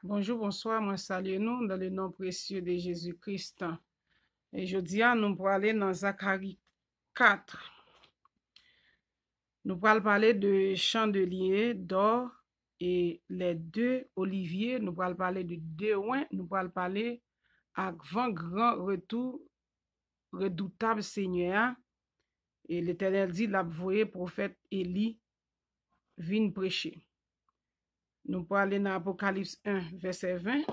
Bonjour, bonsoir, moi salue nous dans le nom précieux de Jésus-Christ. Et jeudi, nous allons aller dans Zacharie 4. Nous allons parler de chandelier d'or et les deux oliviers. Nous allons parler de deux oins. Nous allons parler avant grand retour redoutable Seigneur. Et l'Éternel dit, l'a voyé prophète Élie vient prêcher. Nous allons aller dans Apocalypse 1, verset 20.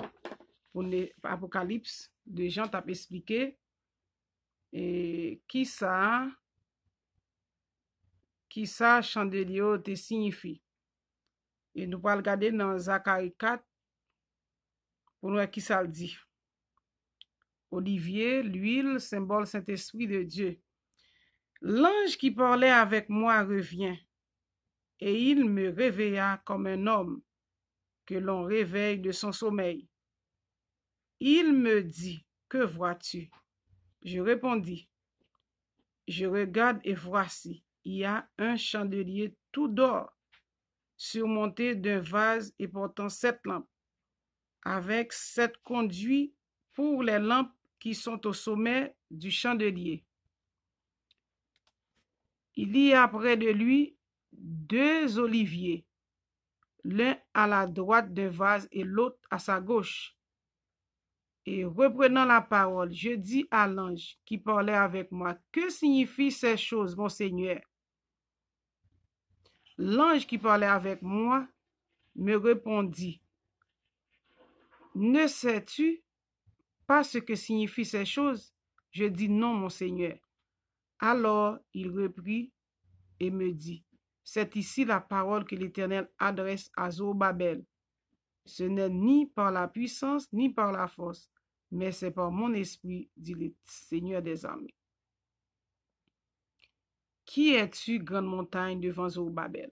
Pour l'Apocalypse de Jean t'a expliqué et qui ça chandelier te signifie. Et nous allons regarder dans Zacharie 4 pour nous qui ça le dit. Olivier, l'huile, symbole Saint-Esprit de Dieu. L'ange qui parlait avec moi revient, et il me réveilla comme un homme que l'on réveille de son sommeil. Il me dit, que vois-tu? Je répondis, je regarde et voici, il y a un chandelier tout d'or, surmonté d'un vase et portant 7 lampes, avec 7 conduits pour les lampes qui sont au sommet du chandelier. Il y a près de lui 2 oliviers, l'un à la droite d'un vase et l'autre à sa gauche. Et reprenant la parole, je dis à l'ange qui parlait avec moi, que signifient ces choses, mon Seigneur? L'ange qui parlait avec moi me répondit, ne sais-tu pas ce que signifient ces choses? Je dis non, mon Seigneur. Alors il reprit et me dit, c'est ici la parole que l'Éternel adresse à Zorobabel. Ce n'est ni par la puissance, ni par la force, mais c'est par mon esprit, dit le Seigneur des armées. Qui es-tu, grande montagne, devant Zorobabel?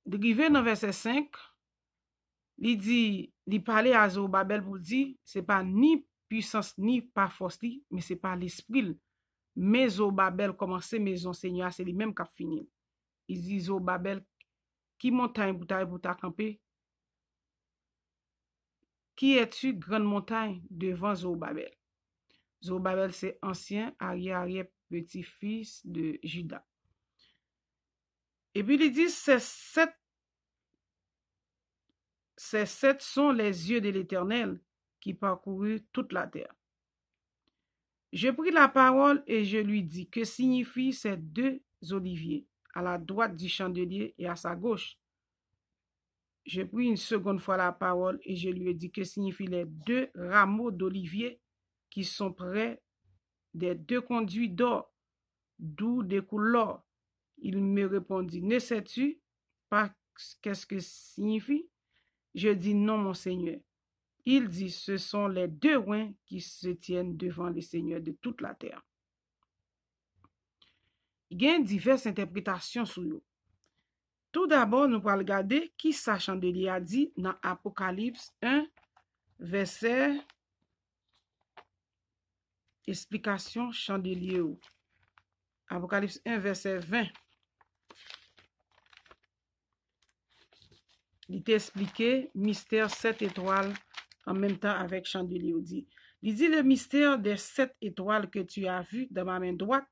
Drivé dans verset 5, il parlait à Zorobabel pour dire, c'est pas ni puissance, ni par force, mais c'est par l'esprit. Mais Zorobabel commençait maison Seigneur, c'est lui-même qui a fini. Il dit Zorobabel, qui montagne pour ta camper? Qui es-tu, grande montagne, devant Zorobabel? Zorobabel, c'est ancien arrière petit-fils de Juda. Et puis il dit, ces sept sont les yeux de l'Éternel qui parcoururent toute la terre. Je pris la parole et je lui dis, que signifient ces 2 oliviers, à la droite du chandelier et à sa gauche? Je pris une seconde fois la parole et je lui ai dit, que signifient les 2 rameaux d'olivier qui sont près des 2 conduits d'or, d'où découle l'or? Il me répondit, ne sais-tu pas qu'est-ce que signifie? Je dis non, mon Seigneur. Il dit, ce sont les 2 oins qui se tiennent devant le Seigneur de toute la terre. Il y a diverses interprétations sur eux. Tout d'abord, nous allons regarder qui ça chandelier a dit dans Apocalypse 1, verset explication chandelier. Apocalypse 1, verset 20. Il t'expliqué mystère 7 étoiles en même temps avec chandelier. Il dit le mystère des 7 étoiles que tu as vu dans ma main droite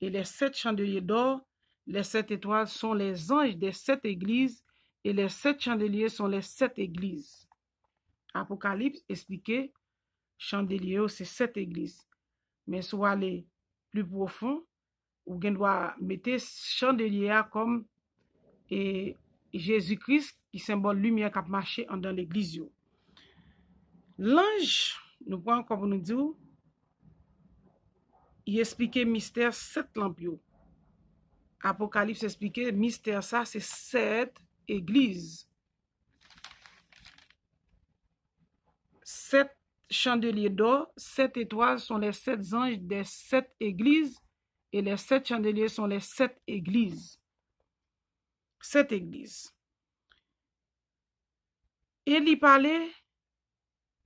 et les 7 chandeliers d'or. Les 7 étoiles sont les anges des 7 églises et les 7 chandeliers sont les 7 églises. Apocalypse expliqué, chandelier c'est 7 églises. Mais soit aller plus profond, ou bien doit mettre chandelier comme et Jésus-Christ qui symbole lumière qui a marché dans l'église. L'ange, nous prenons comme nous dit, il expliquait mystère 7 lampes. Apocalypse expliquait mystère ça c'est 7 églises. 7 chandeliers d'or, 7 étoiles sont les 7 anges des 7 églises et les 7 chandeliers sont les 7 églises. 7 églises. Et il parlait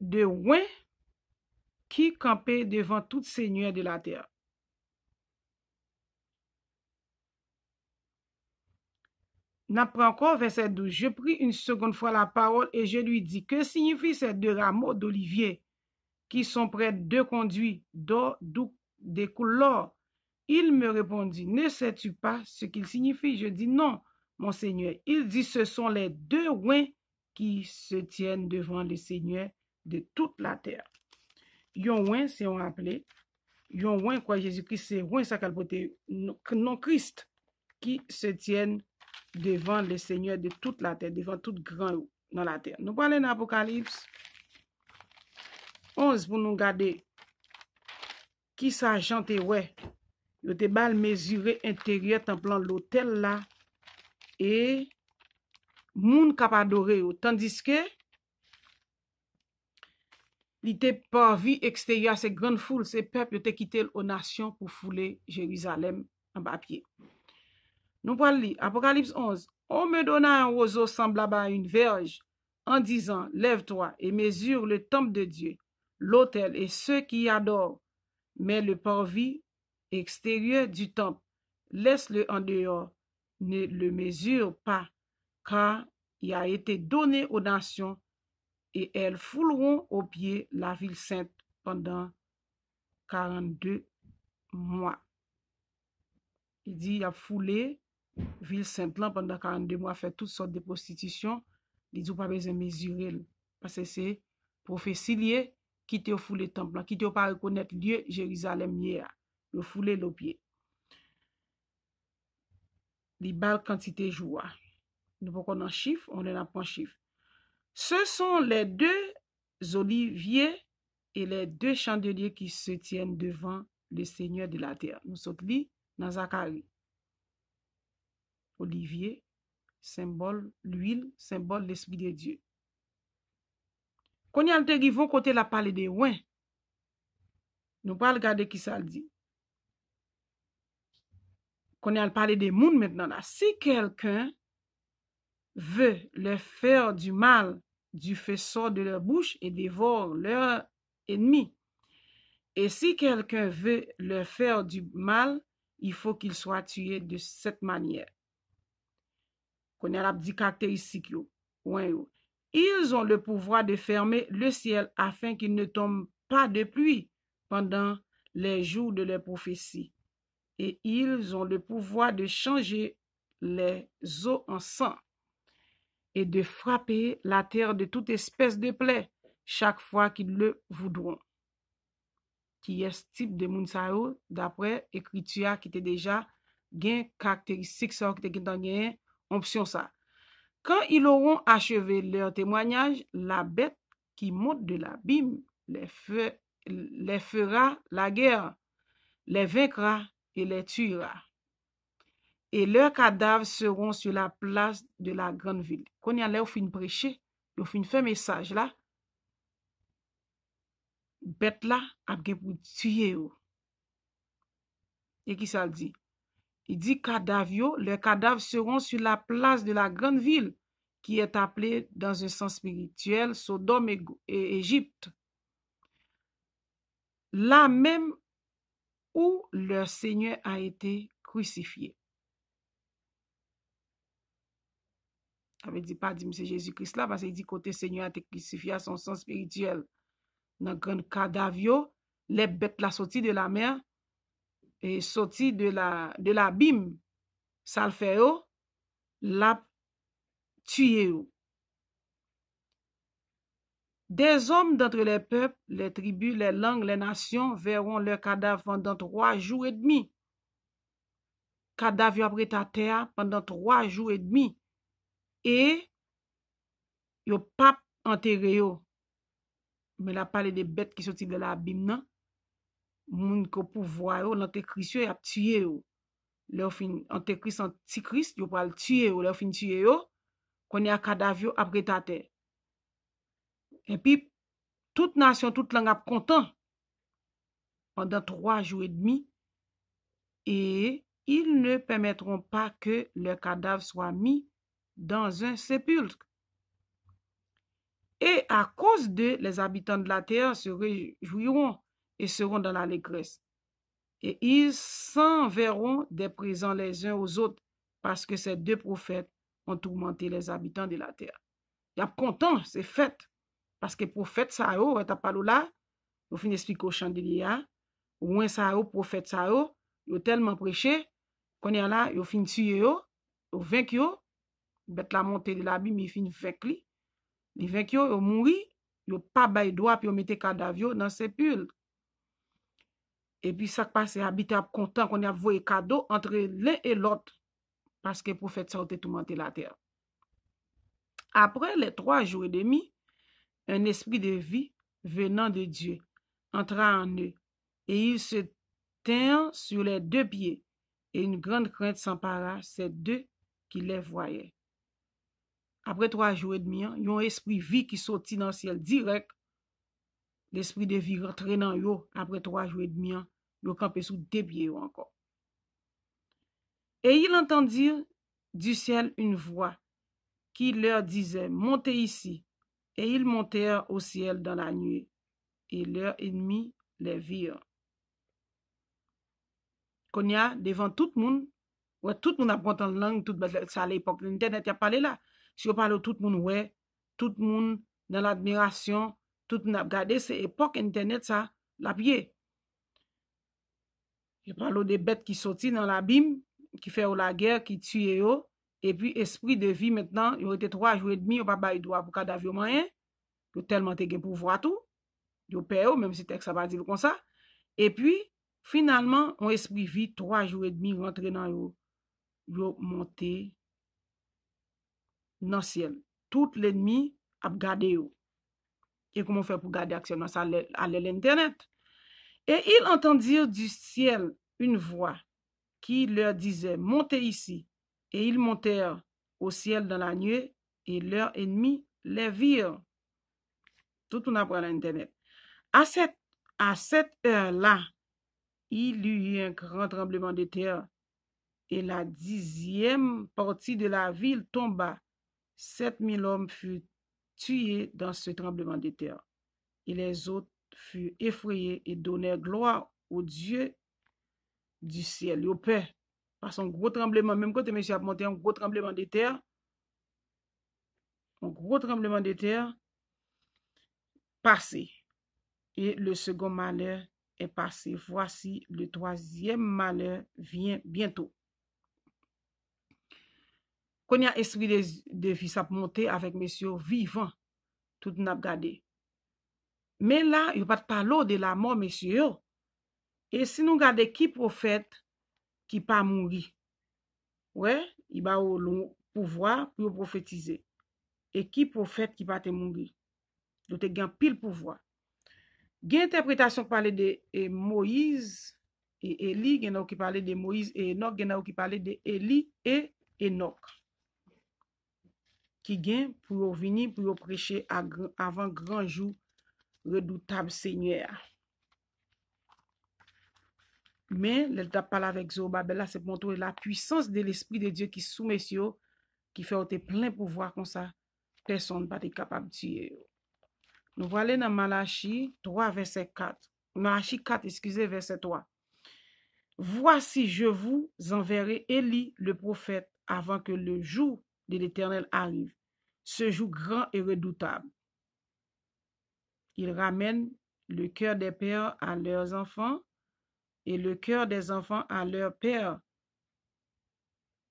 de oins qui campaient devant tout seigneur de la terre. N'apprends encore verset 12. Je pris une seconde fois la parole et je lui dis, que signifient ces deux rameaux d'olivier qui sont près de conduits, d'où découle l'or? Il me répondit, ne sais-tu pas ce qu'ils signifient? Je dis, non, mon Seigneur. Il dit, ce sont les deux oins qui se tiennent devant le Seigneur de toute la terre. Yon oin, c'est on appelé. Yon oin, quoi, Jésus-Christ, c'est oin, ça qu'elle porte non Christ, qui se tiennent devant le Seigneur de toute la terre, devant tout grand dans la terre. Nous parlons d'Apocalypse 11 pour nous garder qui ça chante, ouais. Yo te bal mesuré intérieur en plan l'hôtel là et moun kap adoré yo, tandis que il était parvi extérieur ces grandes foules, ces peuples yo te quitté aux nations pour fouler Jérusalem en bas pied. Nous parlons Apocalypse 11. On me donna un roseau semblable à une verge en disant, lève-toi et mesure le temple de Dieu, l'autel et ceux qui y adorent, mais le parvis extérieur du temple, laisse-le en dehors, ne le mesure pas, car il a été donné aux nations et elles fouleront aux pieds la ville sainte pendant 42 mois. Il dit, il a foulé ville sainte là pendant 42 mois, fait toutes sortes de prostitution. Il dit, pas besoin de mesurer, parce que c'est prophétie liée qui te foulé le temple, qui te pas reconnaître Dieu Jérusalem hier, le foulé le pied. Les balles quantité joie. Nous pouvons en chiffre, on en apprend chiffre. Ce sont les deux oliviers et les deux chandeliers qui se tiennent devant le Seigneur de la terre. Nous sommes là dans Zacharie. Olivier, symbole l'huile, symbole l'esprit de Dieu. Quand y a le rivon côté la parler de ouin, nous pas regarder qui ça dit. Quand y a parler des moun maintenant là, si quelqu'un veut leur faire du mal, du feu sort de leur bouche et dévore leur ennemi. Et si quelqu'un veut leur faire du mal, il faut qu'il soit tué de cette manière. Qu'on a la dit caractéristique yo. Ils ont le pouvoir de fermer le ciel afin qu'il ne tombe pas de pluie pendant les jours de leur prophétie. Et ils ont le pouvoir de changer les eaux en sang et de frapper la terre de toute espèce de plaie chaque fois qu'ils le voudront. Qui est ce type de moun d'après écriture qui était déjà gain caractéristique ça qui était gain option ça. Quand ils auront achevé leur témoignage, la bête qui monte de l'abîme les fera la guerre, les vaincra et les tuera. Et leurs cadavres seront sur la place de la grande ville. Quand y a là, fin prêcher, on fin faire message là, bête là, a bien pour tuer. Et qui ça dit? Il dit cadavres, leurs cadavres seront sur la place de la grande ville, qui est appelée dans un sens spirituel Sodome et Égypte. Là même où leur Seigneur a été crucifié. Ça veut dire pas dire c'est Jésus-Christ là, parce qu'il dit côté Seigneur a été crucifié à son sens spirituel. Dans le grand cadavre, les bêtes la sorti de la mer et sorti de l'abîme, ça le fait la tué. Des hommes d'entre les peuples, les tribus, les langues, les nations verront leurs cadavres pendant 3 jours et demi. Cadavres après ta terre pendant 3 jours et demi. Et yo pas enterré yo. Mais la parle des bêtes qui sortent de l'abîme nan. Moun ko pouvoir yo l'antéchrist yo a tué yo. Leur fin antéchrist antichrist yo pral tuer yo, leur fin tuer yo. Qu'on y a cadavre yo après ta terre. Et puis toute nation, toute langue a content pendant 3 jours et demi. Et ils ne permettront pas que leur cadavre soit mis dans un sépulcre. Et à cause de les habitants de la terre se réjouiront et seront dans l'allégresse. Et ils s'enverront des présents les uns aux autres parce que ces deux prophètes ont tourmenté les habitants de la terre. Y a content, c'est fait. Parce que prophète ça yo, t'as pas là, yo fin expliquer au chandelier, ou moins ça yo, prophète ça yo tellement prêché, qu'on est là, yo fin tuer yo vainc yo, bête la montée de l'abîme, il fin vainc li. Li vainc yo mouri, yo pas bay droit, puis yo mette cadavre dans sépulcre. Et puis ça passe, habitant content qu'on a voyé cadeau entre l'un et l'autre, parce que prophète ça a tourmenté la terre. Après les 3 jours et demi, un esprit de vie venant de Dieu entra en eux, et ils se tinrent sur les 2 pieds, et une grande crainte s'empara ces 2 qui les voyaient. Après 3 jours et demi, il y a un esprit vie qui sortit dans le ciel direct. L'esprit de vie rentré dans eux après 3 jours et demi, ils campé sous 2 pieds encore. Et ils entendirent du ciel une voix qui leur disait, montez ici. Et ils montèrent au ciel dans la nuit, et leurs ennemis les virent. Qu'on y a devant tout le monde, ouais, tout le monde apprend en langue, tout ça à l'époque, l'internet y a parlé là. Si on parle tout le monde, ouais, tout le monde dans l'admiration, tout le monde a regardé, c'est époque internet ça, la pied. Je parle des bêtes qui sortent dans l'abîme, qui fait la guerre, qui tuent eux, et puis esprit de vie maintenant, il y a été 3 jours et demi, il n'y a pas de droit pour cadavre moyen, il y a tellement de pouvoir tout, il y a peur, même si texte ça va dire comme ça, et puis finalement, on esprit vie 3 jours et demi rentré dans eux, yo monté dans le ciel. Tout l'ennemi a gardé eux. Et comment faire pour garder actuellement ça à l'internet? Et ils entendirent du ciel une voix qui leur disait, montez ici. Et ils montèrent au ciel dans la nuit, et leurs ennemis les virent. Tout on apprend à l'internet. À cette heure-là, il y eut un grand tremblement de terre, et la 10e partie de la ville tomba. 7000 hommes furent tués dans ce tremblement de terre. Et les autres furent effrayés et donnèrent gloire au Dieu du ciel. Au père, par son gros tremblement, même quand monsieur a monté un gros tremblement de terre, passé. Et le second malheur est passé. Voici le 3e malheur vient bientôt. Quand il y a esprit de vie, ça peut monter avec monsieur vivant, tout n'a pas gardé. Mais là, il n'y a pas de parler de la mort, monsieur. Et si nous regardons qui prophète qui pas mourir, ouais, il va au pouvoir pour prophétiser. Et qui prophète qui pas te mourir, il a pile pouvoir. Il y a une interprétation qui parle de Moïse et Élie, il y a qui parle de Moïse et Enoch, il y a qui parle de Élie et Enoch. Qui gagne pour venir pour prêcher avant grand jour redoutable Seigneur. Mais l'état parle avec Zorobabel là, c'est pour montrer la puissance de l'esprit de Dieu qui sous messieurs, qui fait ôter plein pouvoir comme ça, personne pas capable de tuer. Nous voilà dans Malachie 3 verset 4. Malachie 4, excusez, verset 3. Voici, je vous enverrai Élie le prophète avant que le jour de l'Éternel arrive. Ce jour grand et redoutable. Il ramène le cœur des pères à leurs enfants et le cœur des enfants à leurs pères,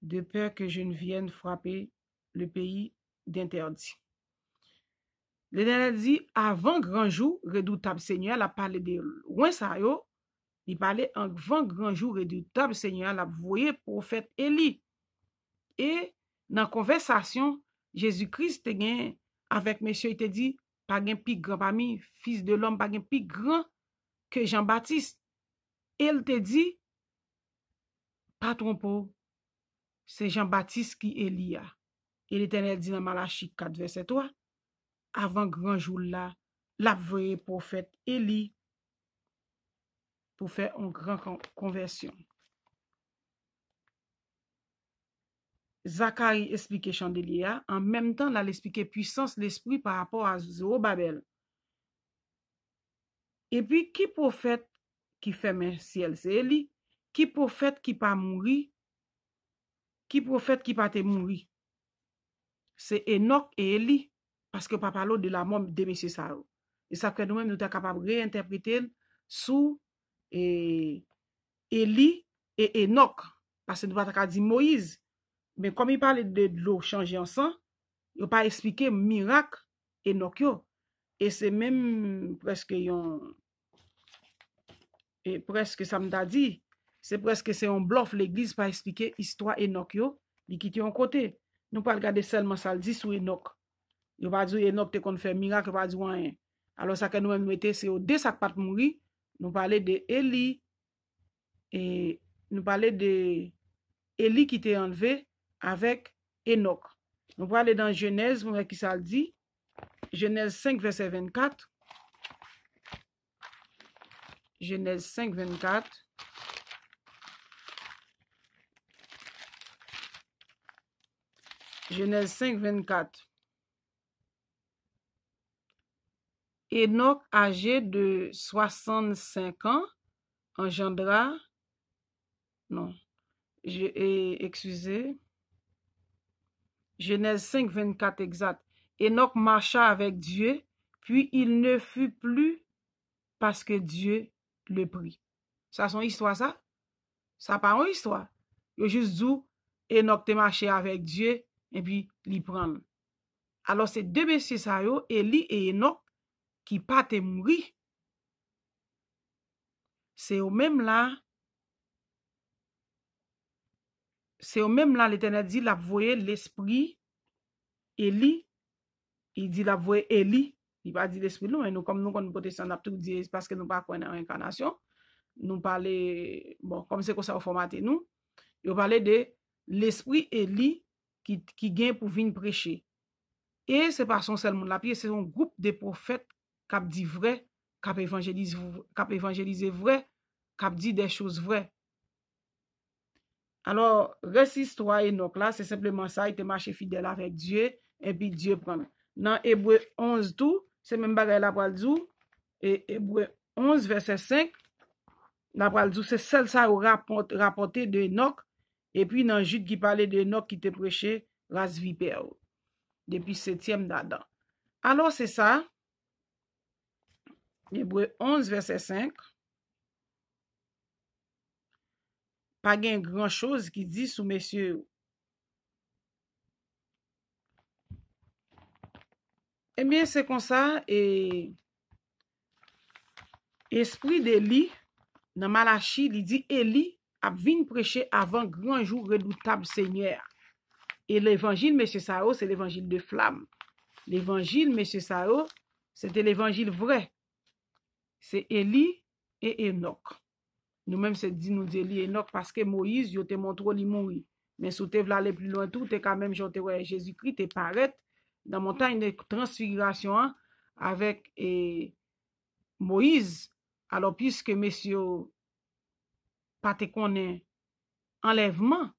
de peur que je ne vienne frapper le pays d'interdit. L'Éternel dit, avant grand jour, redoutable Seigneur, il a parlé de loin ça yo, il parlait avant grand jour, redoutable Seigneur, il a voyé prophète Élie. Et dans la conversation, Jésus-Christ avec monsieur, il te dit, pas gen plus grand parmi fils de l'homme, pas gen plus grand que Jean-Baptiste. Et il te dit, pas trompe, c'est Jean-Baptiste qui est Elia. Et l'Éternel dit dans Malachie 4, verset 3, avant grand jour là, la vraie prophète Élie pour faire une grande conversion. Zacharie explique chandelier, en même temps, là, il explique puissance de l'esprit par rapport à Zorobabel. Et puis, qui prophète qui fait mes ciel, c'est Élie. Qui prophète qui pas mourir, qui prophète qui pas te mourir. c'est Enoch et Élie, parce que pas parler de la mort de monsieur ça. Et ça que nous-mêmes nous sommes capables de réinterpréter sous Élie et Enoch, parce que nous pas dire Moïse, mais comme il parlait de l'eau changée en sang, il n'a pas expliqué miracle Enoch yo. Et c'est même presque et presque ça me t'a dit, c'est presque c'est un bluff l'église pas expliquer histoire Enoch yo, il quitte un côté. Nous pas regarder seulement ça le dit sur Enoch. Il pas dire Enoch te qu'on fait miracle, pas dire rien. Alors ça que nous mettons c'est au deux ça pas mourir, nous parler de Élie et nous parler de Élie qui était enlevé avec Enoch. Nous allons aller dans Genèse, pour qui ça le dit. Genèse 5, verset 24. Genèse 5, 24. Genèse 5, 24. Enoch, âgé de 65 ans, engendra, non, excusez, Genèse 5, 24 exact. Enoch marcha avec Dieu, puis il ne fut plus parce que Dieu le prit. Ça son histoire ça? Ça pas une histoire. Yo juste dit Enoch te marché avec Dieu et puis l'y prendre. Alors c'est deux messieurs ça yo, Élie et Enoch qui pas te mourir. C'est au même là l'Éternel dit la voyer l'esprit Élie, il dit la voyer Élie, il pas dit l'esprit non, mais nous comme nous comme protestants n'a tout dit parce que nous pas connaître incarnation. Nous parler bon comme c'est comme ça au formaté nous, il parlait de l'esprit Élie qui vient pour venir prêcher. Et c'est pas son seul monde la pied, c'est un groupe de prophètes qui dit vrai, qui évangélise vrai, qui dit des choses vraies. Alors, reste histoire Enoch là, c'est simplement ça, il était marché fidèle avec Dieu, et puis Dieu prend. Dans Hébreu 11 tout, c'est même bagaille la pral dou, et Hébreu 11 verset 5, la pral dou, c'est celle ça rapporté de Enoch, et puis dans Jude qui parlait de Enoch qui te prêché race vipère, depuis 7e d'Adam. Alors, c'est ça, Hébreu 11 verset 5, pas gain grand chose qui dit sous messieurs. Eh bien, c'est comme ça, et esprit d'Élie, dans Malachi, il dit Élie a venu prêcher avant grand jour redoutable Seigneur. Et l'évangile, monsieur Sao, c'est l'évangile de flamme. L'évangile, monsieur Sao, c'était l'évangile vrai. C'est Élie et Enoch. Nous-mêmes, c'est dit nous Élie et Enoch parce que Moïse, il te montré qu'il mourit. Mais si tu veux aller plus loin, tout, tu quand même, Jésus-Christ, tu paraît dans la montagne de transfiguration avec Moïse. Alors, puisque messieurs, pas te connaît enlèvement,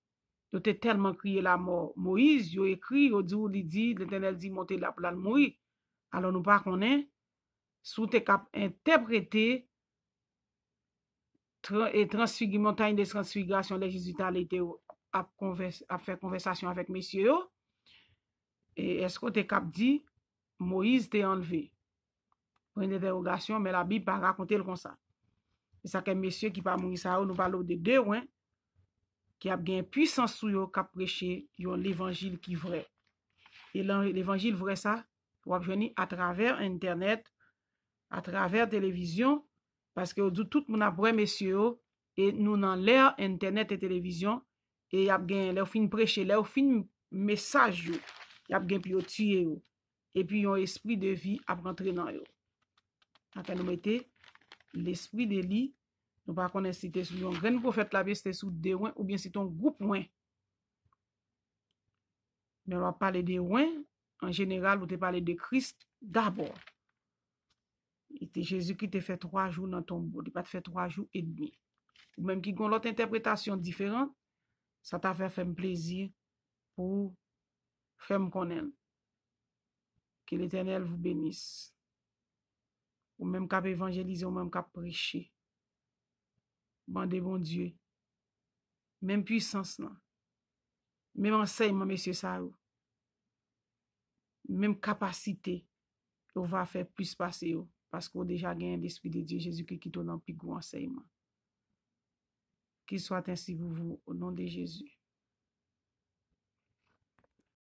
ils ont tellement crié la mort. Moïse, il écrit, il dit, l'Éternel dit, montez là pour la mourir. Alors, nous pas connaît, sous te cap interpréter et montagne de transfiguration, les Jésus été à faire conversation avec messieurs. Et est-ce que tu cap dit, Moïse t'est enlevé? Pour une interrogation, mais la Bible pas raconter le comme ça. C'est ça que messieurs qui pas mourir ça, nous parlons de deux, hein, qui a bien puissance sur eux, qui a prêché l'évangile qui est vrai. Et l'évangile vrai ça, vous venir à travers internet, à travers télévision, parce que tout le monde a vrai messieurs, et nous dans l'ère internet et télévision, et y a bien leur fin prêcher, leur fin message, y a bien puis tuer, et puis un esprit de vie à rentrer dans eux. Après nous mettez l'esprit d'Élie. Nous ne connaissons pas si c'était sur un grand prophète là, c'était sous des ouins ou bien c'est un groupe ouin. Mais on va parler des ouins. En général, on va parler de Christ d'abord. Et Jésus qui t'a fait 3 jours dans ton tombeau. Il pas fait 3 jours et demi. Ou même qui ont l'autre interprétation différente, ça t'a fait plaisir pour faire me connaître. Que l'Éternel vous bénisse. Ou même qu'à évangéliser, ou même qu'à prêcher. Bandez bon Dieu. Même puissance, non. Même enseignement, monsieur Sao. même capacité, on va faire plus passer parce qu'on déjà gagné l'Esprit de Dieu Jésus-Christ qui donne un plus grand enseignement. Qu'il soit ainsi pour vous au nom de Jésus.